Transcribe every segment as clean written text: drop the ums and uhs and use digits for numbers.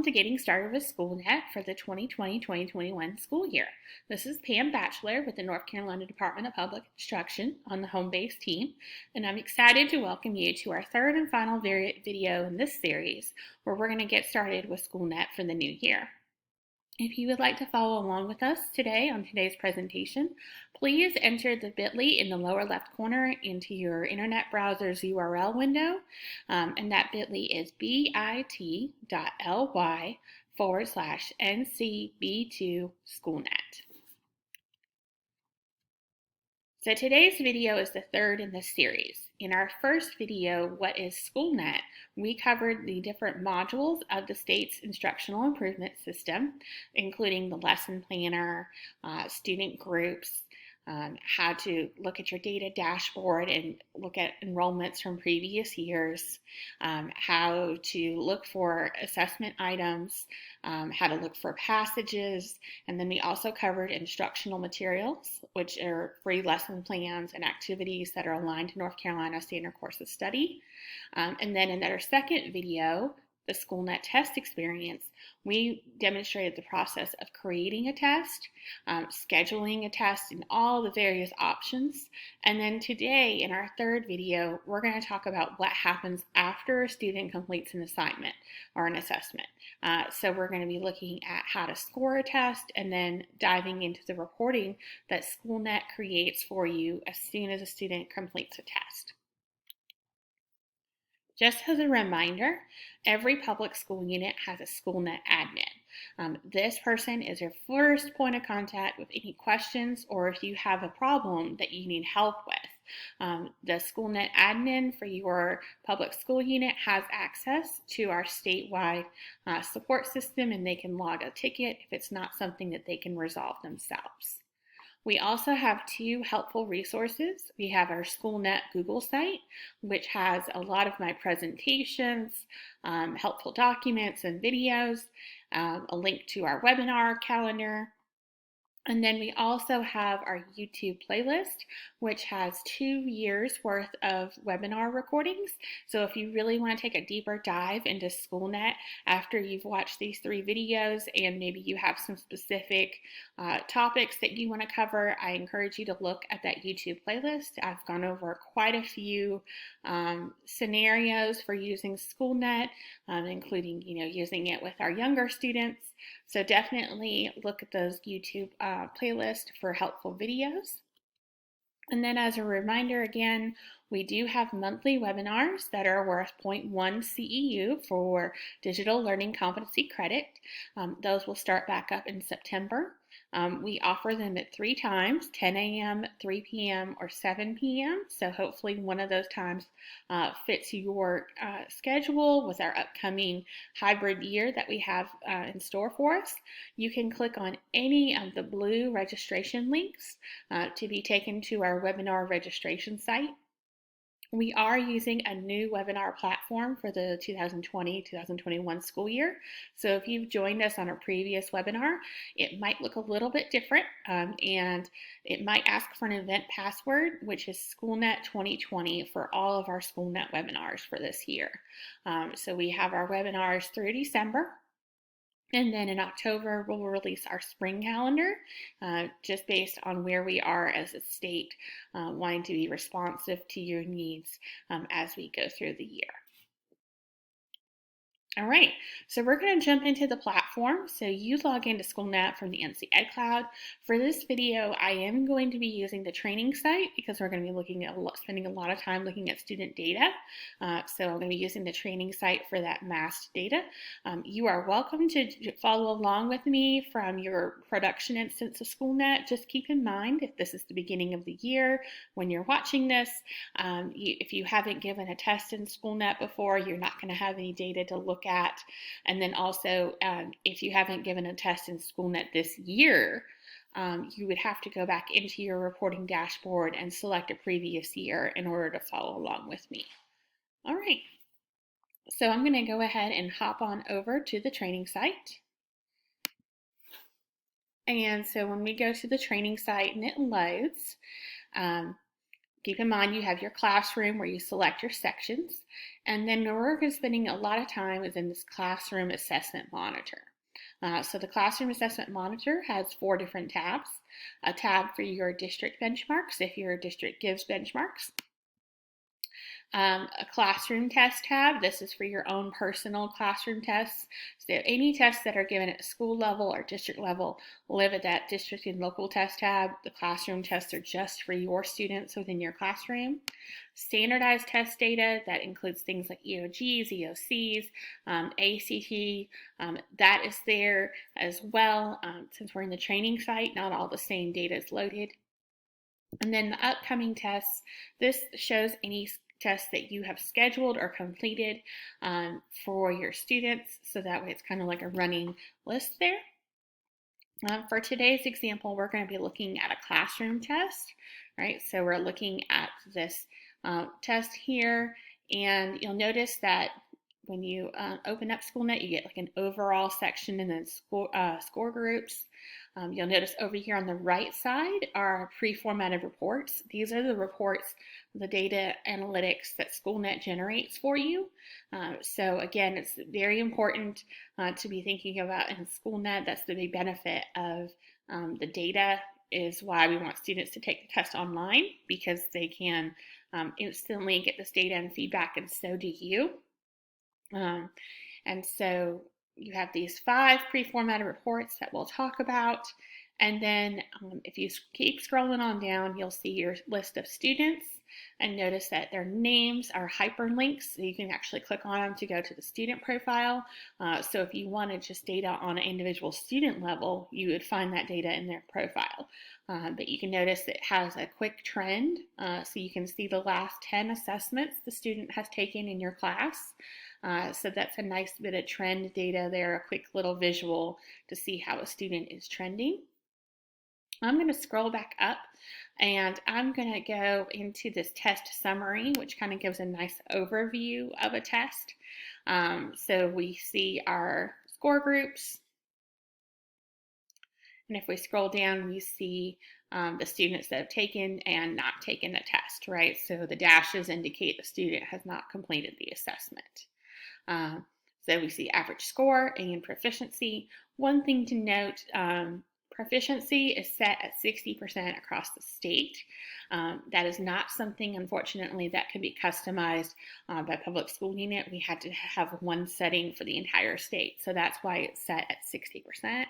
welcome to Getting Started with Schoolnet for the 2020-2021 school year. This is Pam Batchelor with the North Carolina Department of Public Instruction on the home base team, and I'm excited to welcome you to our third and final video in this series where we're going to get started with Schoolnet for the new year. If you would like to follow along with us today on today's presentation, please enter the bit.ly in the lower left corner into your internet browser's URL window, and that bit.ly is bit.ly/NCB2 Schoolnet. So today's video is the third in this series. In our first video, What is Schoolnet?, we covered the different modules of the state's Instructional Improvement System, including the lesson planner, student groups, how to look at your data dashboard and look at enrollments from previous years, how to look for assessment items, how to look for passages, and then we also covered instructional materials, which are free lesson plans and activities that are aligned to North Carolina Standard Course of Study. And then in our second video, the Schoolnet test experience, we demonstrated the process of creating a test, scheduling a test, and all the various options. And then today, in our third video, we're going to talk about what happens after a student completes an assignment or an assessment. So we're going to be looking at how to score a test and then diving into the reporting that Schoolnet creates for you as soon as a student completes a test. Just as a reminder, every public school unit has a Schoolnet admin. This person is your first point of contact with any questions or if you have a problem that you need help with. The Schoolnet admin for your public school unit has access to our statewide support system, and they can log a ticket if it's not something that they can resolve themselves. We also have two helpful resources. We have our Schoolnet Google site, which has a lot of my presentations, helpful documents and videos, a link to our webinar calendar. And then we also have our YouTube playlist, which has 2 years worth of webinar recordings. So if you really want to take a deeper dive into Schoolnet after you've watched these 3 videos and maybe you have some specific topics that you want to cover, I encourage you to look at that YouTube playlist. I've gone over quite a few scenarios for using Schoolnet, including using it with our younger students. So definitely look at those YouTube playlists for helpful videos. And then as a reminder again, we do have monthly webinars that are worth 0.1 CEU for digital learning competency credit. Those will start back up in September. We offer them at 3 times, 10 a.m., 3 p.m., or 7 p.m. So hopefully one of those times fits your schedule with our upcoming hybrid year that we have in store for us. You can click on any of the blue registration links to be taken to our webinar registration site. We are using a new webinar platform for the 2020-2021 school year. So if you've joined us on a previous webinar, it might look a little bit different and it might ask for an event password, which is Schoolnet 2020 for all of our Schoolnet webinars for this year. So we have our webinars through December. And then in October, we'll release our spring calendar, just based on where we are as a state, wanting to be responsive to your needs as we go through the year. All right, so we're going to jump into the platform. So you log into Schoolnet from the NC Ed Cloud. For this video, I am going to be using the training site because we're going to be looking at spending a lot of time looking at student data. So I'm going to be using the training site for that massed data. You are welcome to follow along with me from your production instance of Schoolnet. Just keep in mind, if this is the beginning of the year, when you're watching this, if you haven't given a test in Schoolnet before, you're not going to have any data to look at. And then also, if you haven't given a test in Schoolnet this year, you would have to go back into your reporting dashboard and select a previous year in order to follow along with me. All right, so I'm going to go ahead and hop on over to the training site. And so when we go to the training site and it loads, Keep in mind you have your classroom where you select your sections, and then where we're spending a lot of time is in this classroom assessment monitor. So the classroom assessment monitor has 4 different tabs. A tab for your district benchmarks, if your district gives benchmarks. A classroom test tab. This is for your own personal classroom tests. So any tests that are given at school level or district level live at that district and local test tab. The classroom tests are just for your students within your classroom. Standardized test data, that includes things like EOGs, EOCs, ACT, that is there as well. Since we're in the training site, not all the same data is loaded. And then the upcoming tests, this shows any tests that you have scheduled or completed for your students. So that way it's kind of like a running list there. For today's example, we're going to be looking at a classroom test, right? So we're looking at this test here, and you'll notice that when you open up Schoolnet, you get like an overall section and then score groups. You'll notice over here on the right side are pre-formatted reports. These are the reports, the data analytics that Schoolnet generates for you. So again, it's very important to be thinking about in Schoolnet. That's the big benefit of the data, is why we want students to take the test online, because they can instantly get this data and feedback, and so do you. And so you have these 5 pre-formatted reports that we'll talk about. And then if you keep scrolling on down, you'll see your list of students, and notice that their names are hyperlinks. So you can actually click on them to go to the student profile. So if you wanted just data on an individual student level, you would find that data in their profile. But you can notice it has a quick trend. So you can see the last 10 assessments the student has taken in your class. So that's a nice bit of trend data there, a quick little visual to see how a student is trending. I'm going to scroll back up, and I'm going to go into this test summary, which kind of gives a nice overview of a test. So we see our score groups, and if we scroll down, we see the students that have taken and not taken the test, right? So the dashes indicate the student has not completed the assessment. So we see average score and proficiency. One thing to note, proficiency is set at 60% across the state. That is not something, unfortunately, that can be customized by Public School Unit. We had to have one setting for the entire state, so that's why it's set at 60%.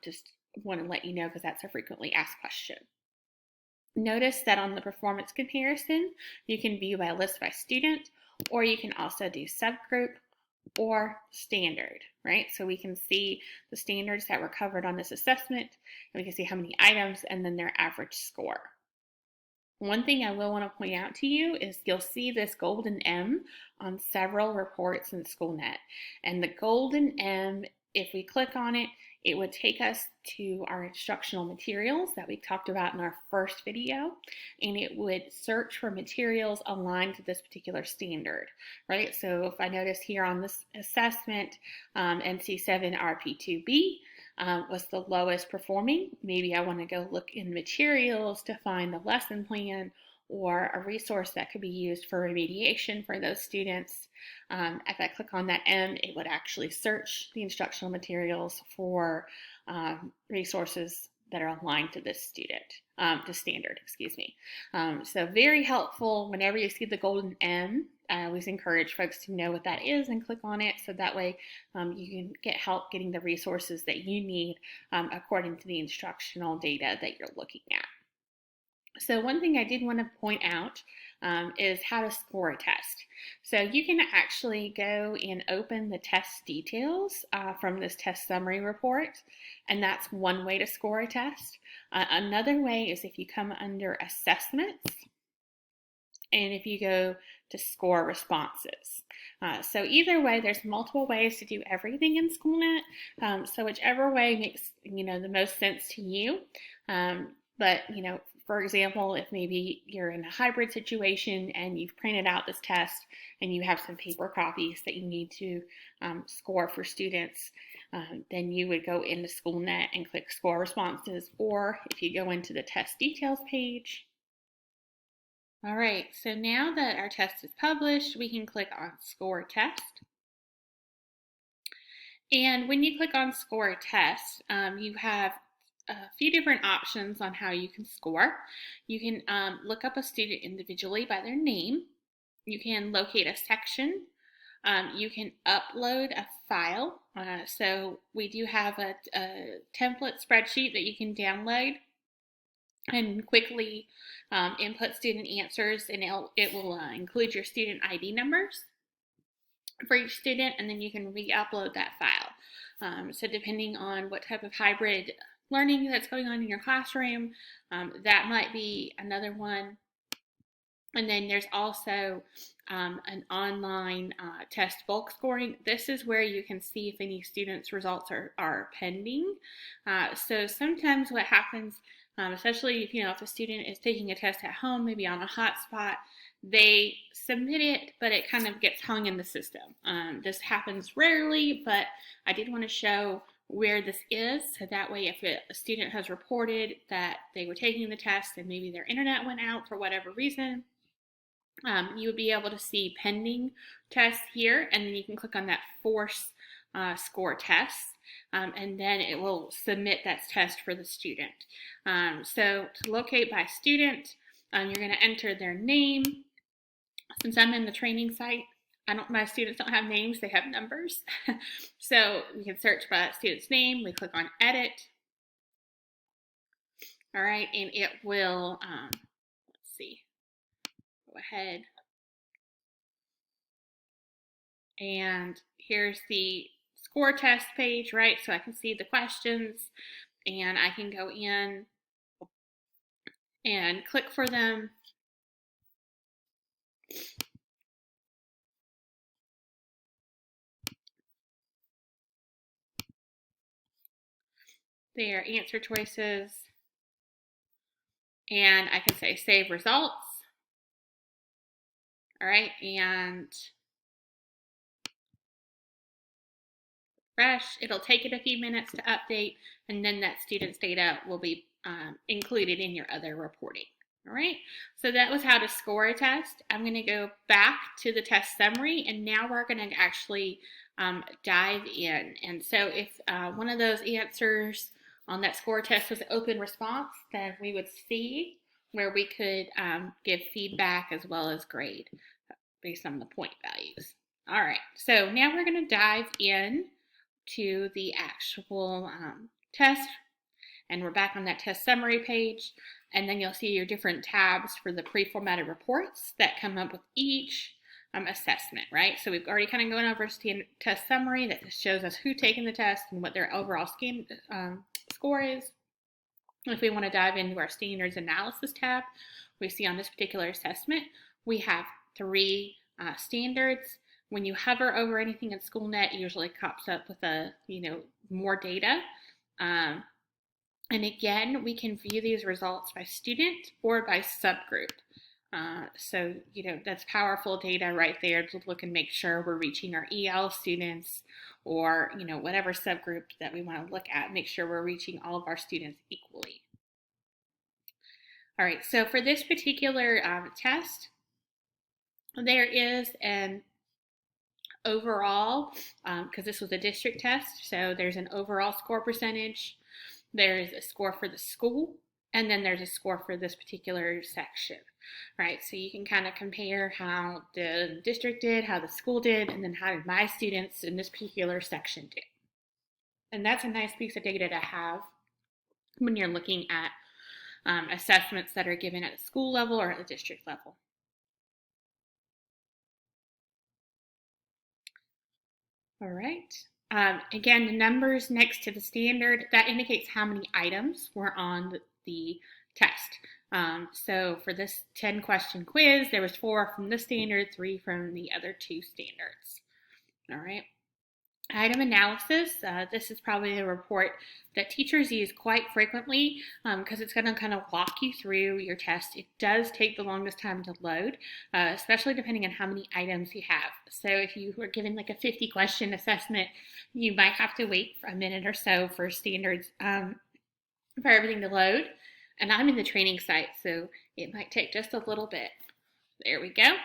Just want to let you know, because that's a frequently asked question. Notice that on the performance comparison, you can view by list by student, or you can also do subgroup or standard, right? So we can see the standards that were covered on this assessment, and we can see how many items and then their average score. One thing I will want to point out to you is you'll see this golden M on several reports in Schoolnet. And the golden M, if we click on it, it would take us to our instructional materials that we talked about in our first video, and it would search for materials aligned to this particular standard, right? So if I notice here on this assessment, NC7 RP2B was the lowest performing, maybe I want to go look in materials to find the lesson plan or a resource that could be used for remediation for those students. If I click on that M, it would actually search the instructional materials for resources that are aligned to this standard, excuse me. So very helpful. Whenever you see the golden M, I always encourage folks to know what that is and click on it, so that way you can get help getting the resources that you need according to the instructional data that you're looking at. So one thing I did want to point out is how to score a test. So you can actually go and open the test details from this test summary report, and that's one way to score a test. Another way is if you come under assessments, and if you go to score responses. So either way, there's multiple ways to do everything in Schoolnet. So whichever way makes the most sense to you. But for example, if maybe you're in a hybrid situation and you've printed out this test and you have some paper copies that you need to score for students, then you would go into Schoolnet and click Score Responses. Or if you go into the test details page, All right, so now that our test is published, we can click on Score Test. And when you click on Score Test, you have a few different options on how you can score. You can look up a student individually by their name. You can locate a section. You can upload a file. So we do have a template spreadsheet that you can download and quickly input student answers, and it will include your student ID numbers for each student, and then you can re-upload that file. So depending on what type of hybrid learning that's going on in your classroom, that might be another one. And then there's also an online test bulk scoring. This is where you can see if any students' results are pending. So sometimes what happens, especially if a student is taking a test at home, maybe on a hotspot, they submit it, but it kind of gets hung in the system. This happens rarely, but I did want to show where this is, so that way if a student has reported that they were taking the test and maybe their internet went out for whatever reason, you would be able to see pending tests here, and then you can click on that force score test, and then it will submit that test for the student. So to locate by student, you're going to enter their name. Since I'm in the training site, my students don't have names, they have numbers. So we can search by that student's name. We click on edit. All right, and it will, let's see, go ahead. And here's the score test page, right? So I can see the questions, and I can go in and click for them. Their answer choices, and I can say save results. All right, and refresh. It'll take it a few minutes to update, and then that student's data will be included in your other reporting. All right, so that was how to score a test. I'm going to go back to the test summary, and now we're going to actually dive in. And so if one of those answers on that score test was an open response, then we would see where we could give feedback as well as grade based on the point values. All right, so now we're going to dive in to the actual test, and we're back on that test summary page, and then you'll see your different tabs for the pre-formatted reports that come up with each assessment, right? So we've already kind of gone over test summary that shows us who's taken the test and what their overall score is. If we want to dive into our standards analysis tab, we see on this particular assessment we have 3 standards. When you hover over anything in Schoolnet, it usually pops up with more data. And again, we can view these results by student or by subgroup. So that's powerful data right there to look and make sure we're reaching our EL students, or whatever subgroup that we want to look at, make sure we're reaching all of our students equally. All right, so for this particular test, there is an overall, because this was a district test, so there's an overall score percentage, there's a score for the school, and then there's a score for this particular section, right? So you can kind of compare how the district did, how the school did, and then how did my students in this particular section do. And that's a nice piece of data to have when you're looking at assessments that are given at the school level or at the district level. All right. Again, the numbers next to the standard, that indicates how many items were on the test. So for this 10-question quiz, there was 4 from the standard, 3 from the other 2 standards. All right. Item analysis, this is probably a report that teachers use quite frequently because it's going to kind of walk you through your test. It does take the longest time to load, especially depending on how many items you have. So if you were given like a 50-question assessment, you might have to wait for a minute or so for standards for everything to load. And I'm in the training site, so it might take just a little bit. There we go.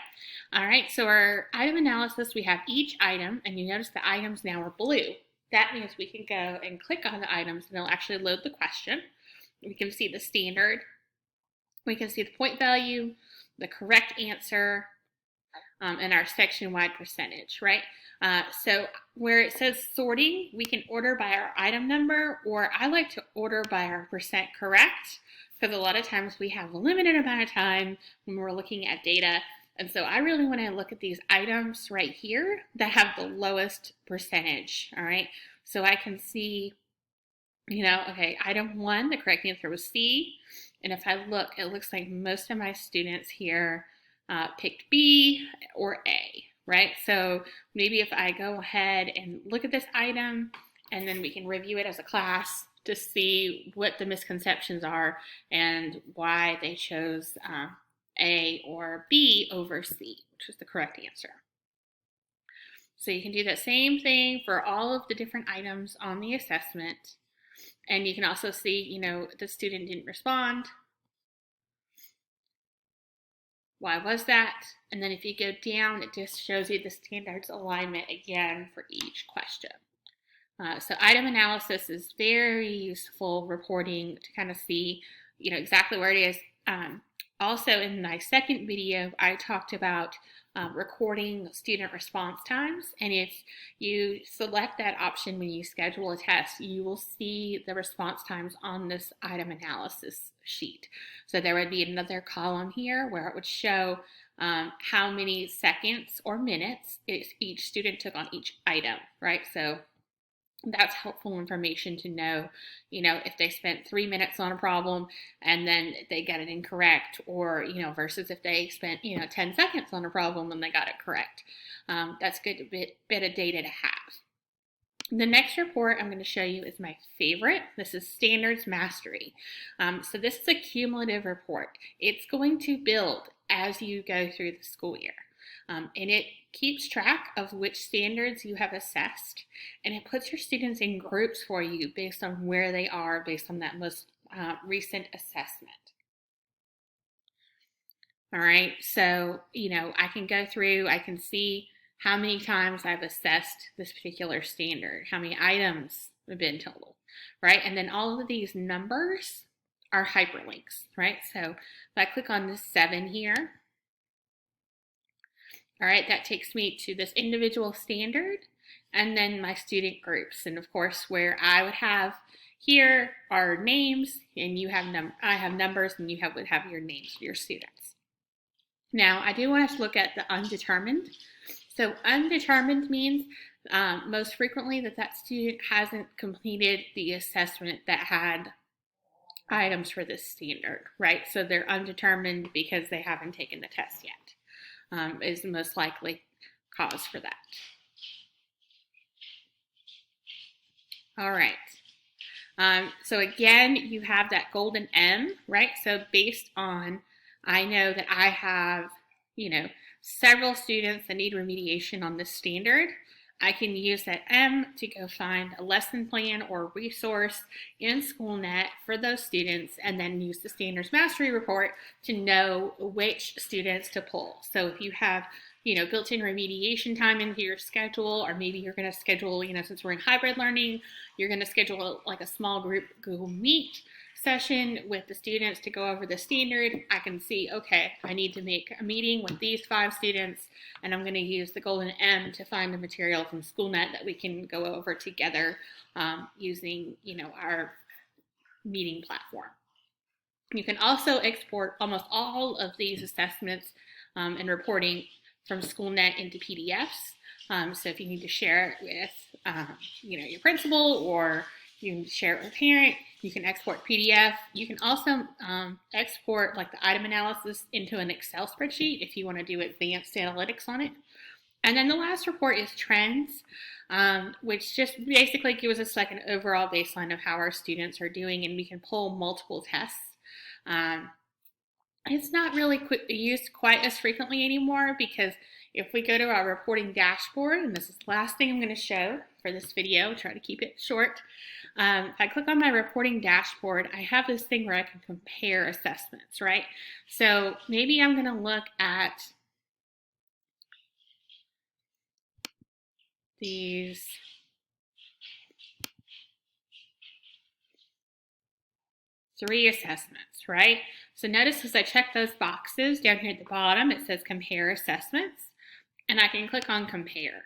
All right, so our item analysis, we have each item, and you notice the items now are blue. That means we can go and click on the items, and it'll actually load the question. We can see the standard. We can see the point value, the correct answer, and our section-wide percentage, right? So where it says sorting, we can order by our item number, or I like to order by our percent correct, because a lot of times we have a limited amount of time when we're looking at data. And so I really want to look at these items right here that have the lowest percentage, all right? So I can see, okay, item 1, the correct answer was C. And if I look, it looks like most of my students here picked B or A, right? So maybe if I go ahead and look at this item, and then we can review it as a class to see what the misconceptions are and why they chose A or B over C, which is the correct answer. So you can do the same thing for all of the different items on the assessment. And you can also see, the student didn't respond. Why was that? And then if you go down, it just shows you the standards alignment again for each question. So item analysis is very useful reporting to kind of see, exactly where it is. Also in my second video, I talked about recording student response times. And if you select that option when you schedule a test, you will see the response times on this item analysis sheet. So there would be another column here where it would show how many seconds or minutes each student took on each item, right? So that's helpful information to know, if they spent 3 minutes on a problem and then they got it incorrect, or, versus if they spent, 10 seconds on a problem and they got it correct. That's a good bit of data to have. The next report I'm going to show you is my favorite. This is Standards Mastery. So this is a cumulative report. It's going to build as you go through the school year. And it keeps track of which standards you have assessed, and it puts your students in groups for you based on where they are, based on that most recent assessment. All right, so, I can go through, I can see how many times I've assessed this particular standard, how many items have been total, right? And then all of these numbers are hyperlinks, right? So if I click on this 7 here, all right, that takes me to this individual standard and then my student groups. And of course, where I would have here are names, and I have numbers, and you would have your names for your students. Now, I do want us to look at the undetermined. So undetermined means most frequently that student hasn't completed the assessment that had items for this standard, right? So they're undetermined because they haven't taken the test yet. Is the most likely cause for that. All right. So again, you have that golden M, right? So based on, I know that I have, several students that need remediation on this standard. I can use that M to go find a lesson plan or resource in Schoolnet for those students, and then use the Standards Mastery Report to know which students to pull. So if you have, built-in remediation time into your schedule, or maybe you're going to schedule, since we're in hybrid learning, you're going to schedule like a small group Google Meet session with the students to go over the standard. I can see, okay, I need to make a meeting with these 5 students, and I'm going to use the golden M to find the material from Schoolnet that we can go over together using, our meeting platform. You can also export almost all of these assessments and reporting from Schoolnet into PDFs. So if you need to share it with, your principal, or you can share it with a parent, you can export PDF. You can also export like the item analysis into an Excel spreadsheet if you want to do advanced analytics on it. And then the last report is trends, which just basically gives us like an overall baseline of how our students are doing, and we can pull multiple tests. It's not really used quite as frequently anymore, because if we go to our reporting dashboard, and this is the last thing I'm going to show, for this video, try to keep it short. If I click on my reporting dashboard, I have this thing where I can compare assessments, right? So maybe I'm going to look at these three assessments, right? So notice as I check those boxes down here at the bottom, it says compare assessments, and I can click on compare.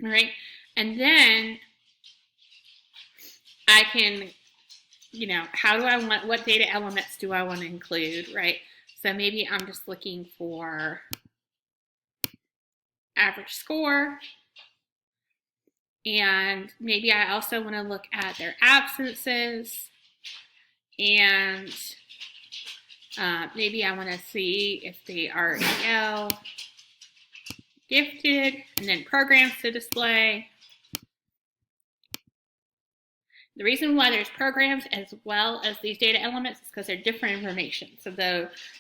All right, and then I can, how do I want, what data elements do I want to include, right? So maybe I'm just looking for average score, and maybe I also want to look at their absences, and maybe I want to see if they are EL, gifted, and then programs to display. The reason why there's programs as well as these data elements is because they're different information. So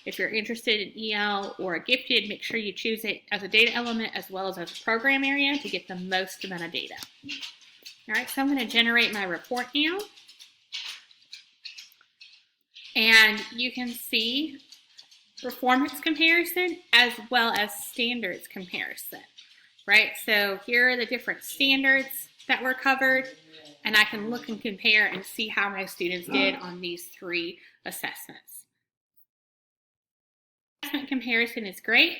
if you're interested in EL or gifted, make sure you choose it as a data element as well as a program area to get the most amount of data. All right, so I'm going to generate my report now. And you can see performance comparison as well as standards comparison, right? So here are the different standards that were covered, and I can look and compare and see how my students did on these three assessments. Assessment comparison is great,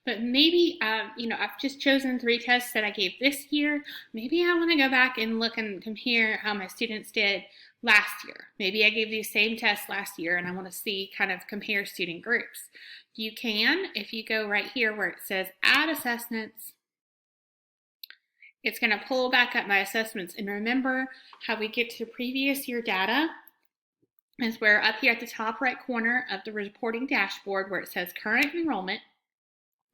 but maybe, I've just chosen 3 tests that I gave this year. Maybe I want to go back and look and compare how my students did last year. Maybe I gave these same tests last year and I want to see, kind of compare student groups. You can, if you go right here where it says add assessments, it's going to pull back up my assessments. And remember how we get to previous year data is where up here at the top right corner of the reporting dashboard where it says current enrollment,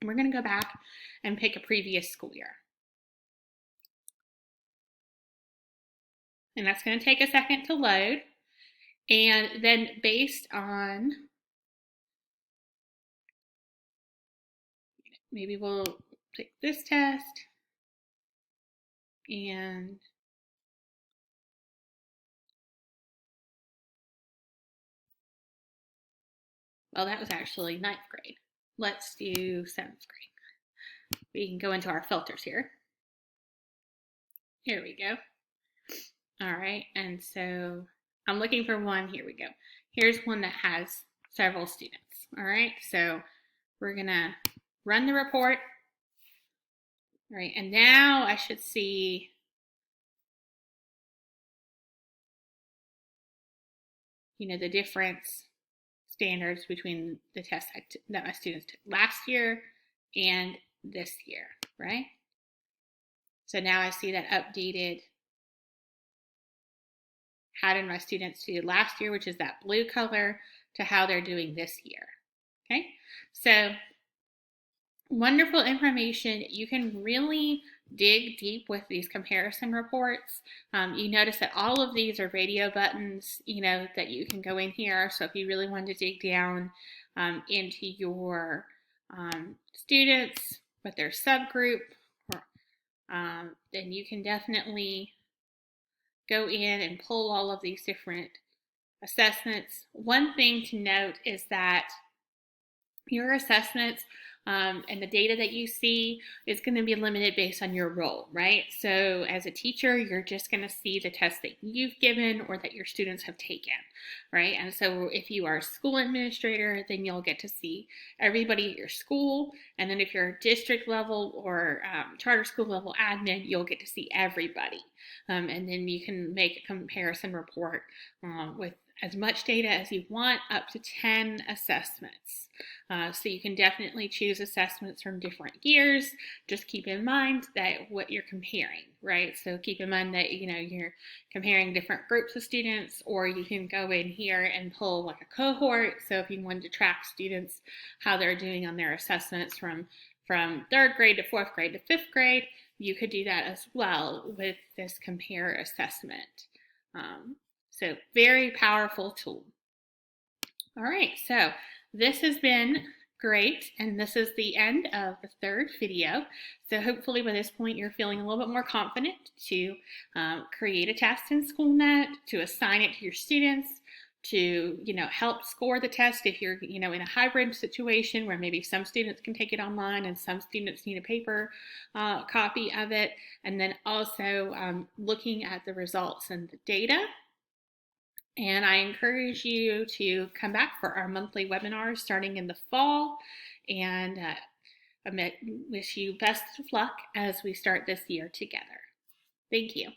we're going to go back and pick a previous school year. And that's going to take a second to load. And then based on, maybe we'll take this test and well, that was actually 9th grade. Let's do 7th grade. We can go into our filters here. Here we go. All right, and so I'm looking for one. Here we go. Here's one that has several students. All right, so we're gonna run the report. All right, and now I should see the difference standards between the tests that my students took last year and this year, right? So now I see that updated. How did my students do last year, which is that blue color, to how they're doing this year. Okay, so wonderful information. You can really dig deep with these comparison reports. You notice that all of these are radio buttons, that you can go in here. So if you really want to dig down into your students with their subgroup, then you can definitely go in and pull all of these different assessments. One thing to note is that your assessments and the data that you see is going to be limited based on your role, right? So as a teacher, you're just going to see the tests that you've given or that your students have taken, right? And so if you are a school administrator, then you'll get to see everybody at your school. And then if you're a district level or charter school level admin, you'll get to see everybody. And then you can make a comparison report with as much data as you want, up to 10 assessments. So you can definitely choose assessments from different years. Just keep in mind that what you're comparing, right? So keep in mind that you're comparing different groups of students, or you can go in here and pull like a cohort. So if you wanted to track students, how they're doing on their assessments from 3rd grade to 4th grade to 5th grade, you could do that as well with this compare assessment. So very powerful tool. All right, so this has been Great, and this is the end of the third video. So hopefully by this point you're feeling a little bit more confident to create a test in Schoolnet, to assign it to your students, to help score the test if you're in a hybrid situation where maybe some students can take it online and some students need a paper copy of it, and then also looking at the results and the data. And I encourage you to come back for our monthly webinars starting in the fall. And I wish you best of luck as we start this year together. Thank you.